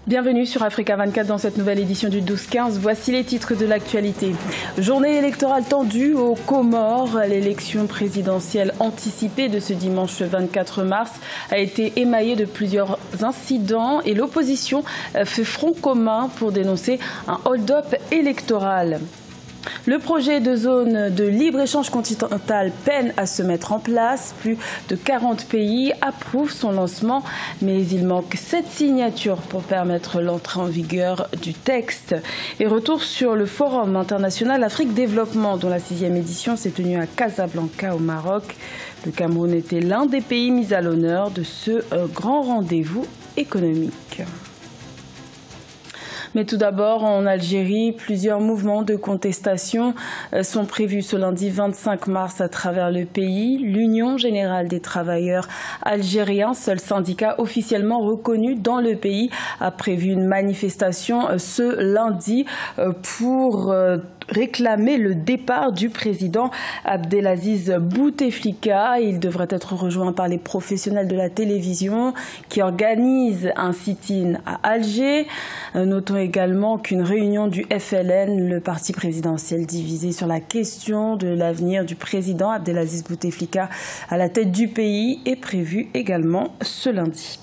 Bienvenue sur Africa 24 dans cette nouvelle édition du 12-15. Voici les titres de l'actualité. Journée électorale tendue aux Comores. L'élection présidentielle anticipée de ce dimanche 24 mars a été émaillée de plusieurs incidents et l'opposition fait front commun pour dénoncer un hold-up électoral. Le projet de zone de libre-échange continental peine à se mettre en place. Plus de 40 pays approuvent son lancement, mais il manque 7 signatures pour permettre l'entrée en vigueur du texte. Et retour sur le Forum international Afrique Développement, dont la 6e édition s'est tenue à Casablanca au Maroc. Le Cameroun était l'un des pays mis à l'honneur de ce grand rendez-vous économique. Mais tout d'abord, en Algérie, plusieurs mouvements de contestation sont prévus ce lundi 25 mars à travers le pays. L'Union générale des travailleurs algériens, seul syndicat officiellement reconnu dans le pays, a prévu une manifestation ce lundi pour réclamer le départ du président Abdelaziz Bouteflika. Il devrait être rejoint par les professionnels de la télévision qui organisent un sit-in à Alger. Notons également qu'une réunion du FLN, le parti présidentiel divisé sur la question de l'avenir du président Abdelaziz Bouteflika à la tête du pays, est prévue également ce lundi.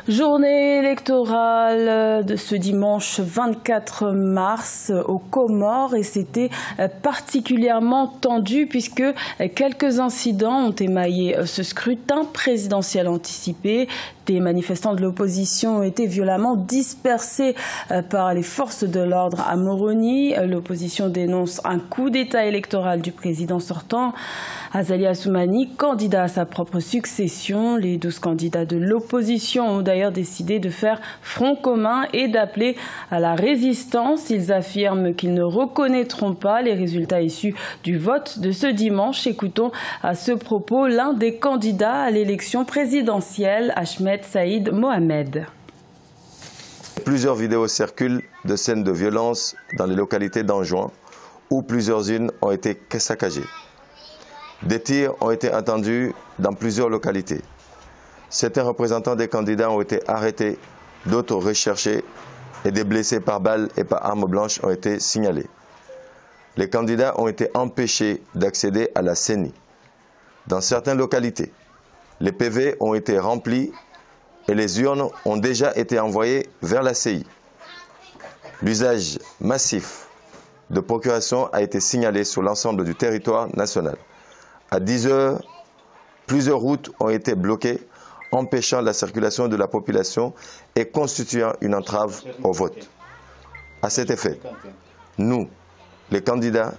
Journée électorale de ce dimanche 24 mars aux Comores, et c'était particulièrement tendu puisque quelques incidents ont émaillé ce scrutin présidentiel anticipé. Des manifestants de l'opposition ont été violemment dispersés par les forces de l'ordre à Moroni. L'opposition dénonce un coup d'État électoral du président sortant, Azali Assoumani, candidat à sa propre succession. Les 12 candidats de l'opposition ont d'ailleurs décidé de faire front commun et d'appeler à la résistance. Ils affirment qu'ils ne reconnaîtront pas les résultats issus du vote de ce dimanche. Écoutons à ce propos l'un des candidats à l'élection présidentielle, Ahmed Saïd Mohamed. Plusieurs vidéos circulent de scènes de violence dans les localités d'Anjouan où plusieurs unes ont été saccagées. Des tirs ont été entendus dans plusieurs localités. Certains représentants des candidats ont été arrêtés, d'autres recherchés et des blessés par balles et par armes blanches ont été signalés. Les candidats ont été empêchés d'accéder à la CENI. Dans certaines localités, les PV ont été remplis et les urnes ont déjà été envoyées vers la CI. L'usage massif de procuration a été signalé sur l'ensemble du territoire national. À 10 heures, plusieurs routes ont été bloquées, empêchant la circulation de la population et constituant une entrave au vote. À cet effet, nous, les candidats,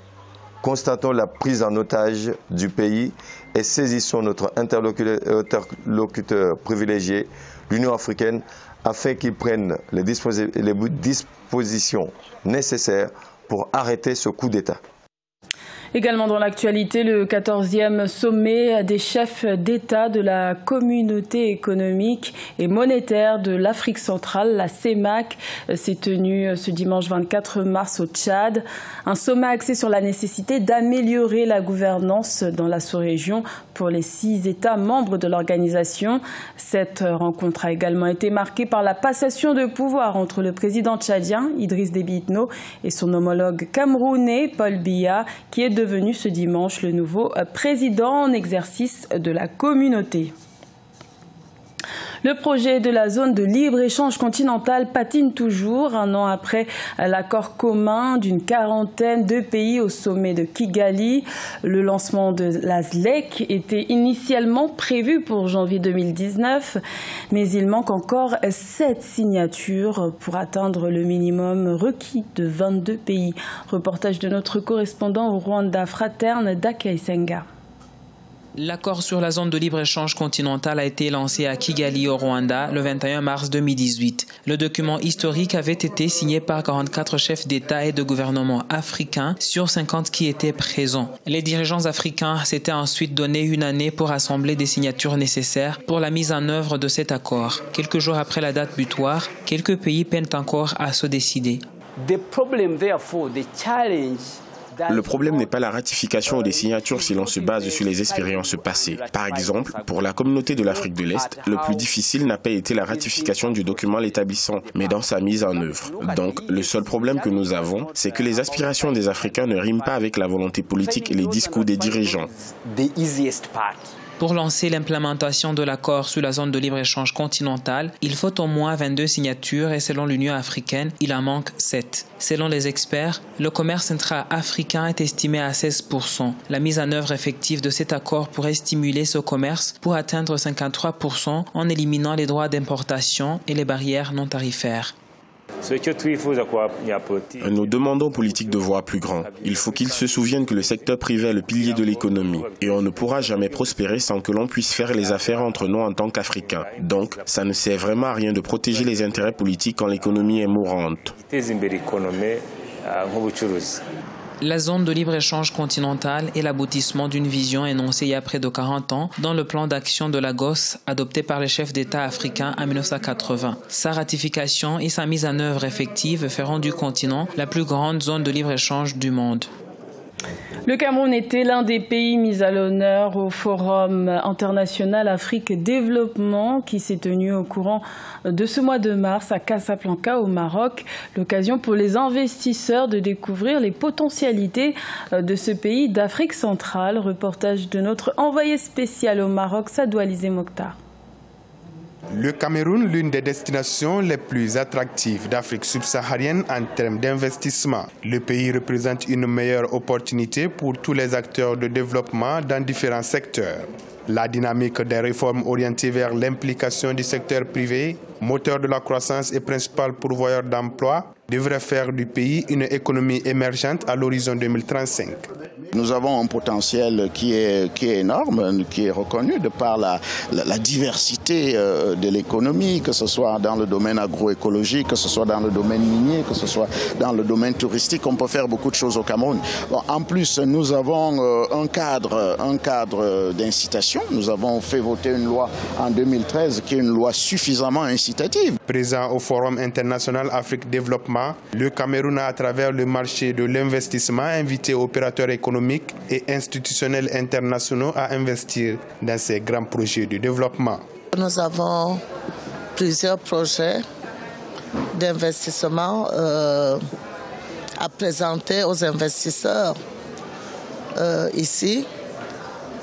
constatons la prise en otage du pays et saisissons notre interlocuteur privilégié, l'Union africaine, afin qu'il prenne les dispositions nécessaires pour arrêter ce coup d'État. Également dans l'actualité, le 14e sommet des chefs d'État de la communauté économique et monétaire de l'Afrique centrale, la CEMAC, s'est tenu ce dimanche 24 mars au Tchad. Un sommet axé sur la nécessité d'améliorer la gouvernance dans la sous-région pour les 6 États membres de l'organisation. Cette rencontre a également été marquée par la passation de pouvoir entre le président tchadien, Idriss Déby Itno, et son homologue camerounais, Paul Biya, qui est devenu ce dimanche le nouveau président en exercice de la communauté. Le projet de la zone de libre-échange continental patine toujours, un an après l'accord commun d'une quarantaine de pays au sommet de Kigali. Le lancement de la ZLEC était initialement prévu pour janvier 2019, mais il manque encore 7 signatures pour atteindre le minimum requis de 22 pays. Reportage de notre correspondant au Rwanda, Fraterne Dakaisenga. L'accord sur la zone de libre-échange continentale a été lancé à Kigali au Rwanda le 21 mars 2018. Le document historique avait été signé par 44 chefs d'État et de gouvernement africains sur 50 qui étaient présents. Les dirigeants africains s'étaient ensuite donné une année pour assembler des signatures nécessaires pour la mise en œuvre de cet accord. Quelques jours après la date butoir, quelques pays peinent encore à se décider. The problem, therefore, the challenge Le problème n'est pas la ratification des signatures si l'on se base sur les expériences passées. Par exemple, pour la communauté de l'Afrique de l'Est, le plus difficile n'a pas été la ratification du document l'établissant, mais dans sa mise en œuvre. Donc, le seul problème que nous avons, c'est que les aspirations des Africains ne riment pas avec la volonté politique et les discours des dirigeants. Pour lancer l'implémentation de l'accord sur la zone de libre-échange continentale, il faut au moins 22 signatures et selon l'Union africaine, il en manque 7. Selon les experts, le commerce intra-africain est estimé à 16%. La mise en œuvre effective de cet accord pourrait stimuler ce commerce pour atteindre 53% en éliminant les droits d'importation et les barrières non tarifaires. Nous demandons aux politiques de voir plus grand. Il faut qu'ils se souviennent que le secteur privé est le pilier de l'économie. Et on ne pourra jamais prospérer sans que l'on puisse faire les affaires entre nous en tant qu'Africains. Donc, ça ne sert vraiment à rien de protéger les intérêts politiques quand l'économie est mourante. La zone de libre-échange continentale est l'aboutissement d'une vision énoncée il y a près de 40 ans dans le plan d'action de Lagos adopté par les chefs d'État africains en 1980. Sa ratification et sa mise en œuvre effective feront du continent la plus grande zone de libre-échange du monde. Le Cameroun était l'un des pays mis à l'honneur au Forum international Afrique Développement qui s'est tenu au courant de ce mois de mars à Casablanca au Maroc. L'occasion pour les investisseurs de découvrir les potentialités de ce pays d'Afrique centrale. Reportage de notre envoyé spécial au Maroc, Sadou Alizé Mokhtar. Le Cameroun, l'une des destinations les plus attractives d'Afrique subsaharienne en termes d'investissement. Le pays représente une meilleure opportunité pour tous les acteurs de développement dans différents secteurs. La dynamique des réformes orientées vers l'implication du secteur privé, moteur de la croissance et principal pourvoyeur d'emplois, devrait faire du pays une économie émergente à l'horizon 2035. Nous avons un potentiel qui est énorme, qui est reconnu de par la diversité de l'économie, que ce soit dans le domaine agroécologique, que ce soit dans le domaine minier, que ce soit dans le domaine touristique. On peut faire beaucoup de choses au Cameroun. Bon, en plus, nous avons un cadre d'incitation. Nous avons fait voter une loi en 2013 qui est une loi suffisamment incitative. Présent au Forum international Afrique Développement, le Cameroun a, à travers le marché de l'investissement, invité opérateurs économiques et institutionnels internationaux à investir dans ces grands projets de développement. Nous avons plusieurs projets d'investissement à présenter aux investisseurs ici.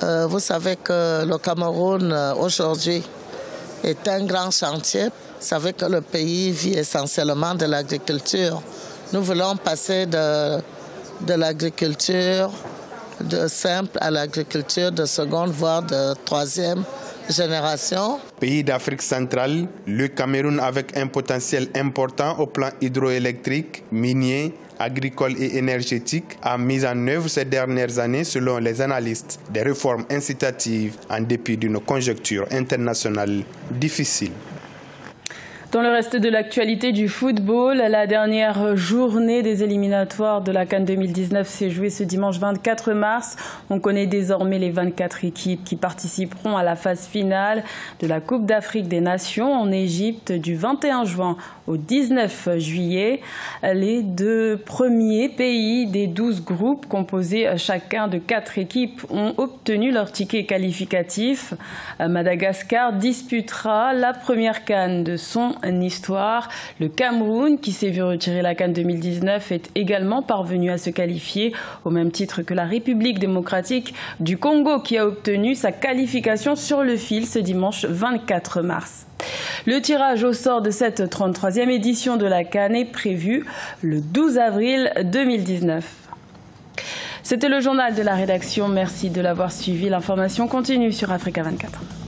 Vous savez que le Cameroun aujourd'hui est un grand chantier. Vous savez que le pays vit essentiellement de l'agriculture. Nous voulons passer de l'agriculture de simple à l'agriculture de seconde, voire de troisième génération. Pays d'Afrique centrale, le Cameroun avec un potentiel important au plan hydroélectrique, minier, agricole et énergétique, a mis en œuvre ces dernières années, selon les analystes, des réformes incitatives en dépit d'une conjoncture internationale difficile. Dans le reste de l'actualité du football, la dernière journée des éliminatoires de la CAN 2019 s'est jouée ce dimanche 24 mars. On connaît désormais les 24 équipes qui participeront à la phase finale de la Coupe d'Afrique des Nations en Égypte du 21 juin au 19 juillet. Les deux premiers pays des 12 groupes composés chacun de 4 équipes ont obtenu leur ticket qualificatif. Madagascar disputera la première CAN de son histoire. Le Cameroun, qui s'est vu retirer la CAN 2019, est également parvenu à se qualifier au même titre que la République démocratique du Congo, qui a obtenu sa qualification sur le fil ce dimanche 24 mars. Le tirage au sort de cette 33e édition de la CAN est prévu le 12 avril 2019. C'était le journal de la rédaction. Merci de l'avoir suivi. L'information continue sur Africa 24.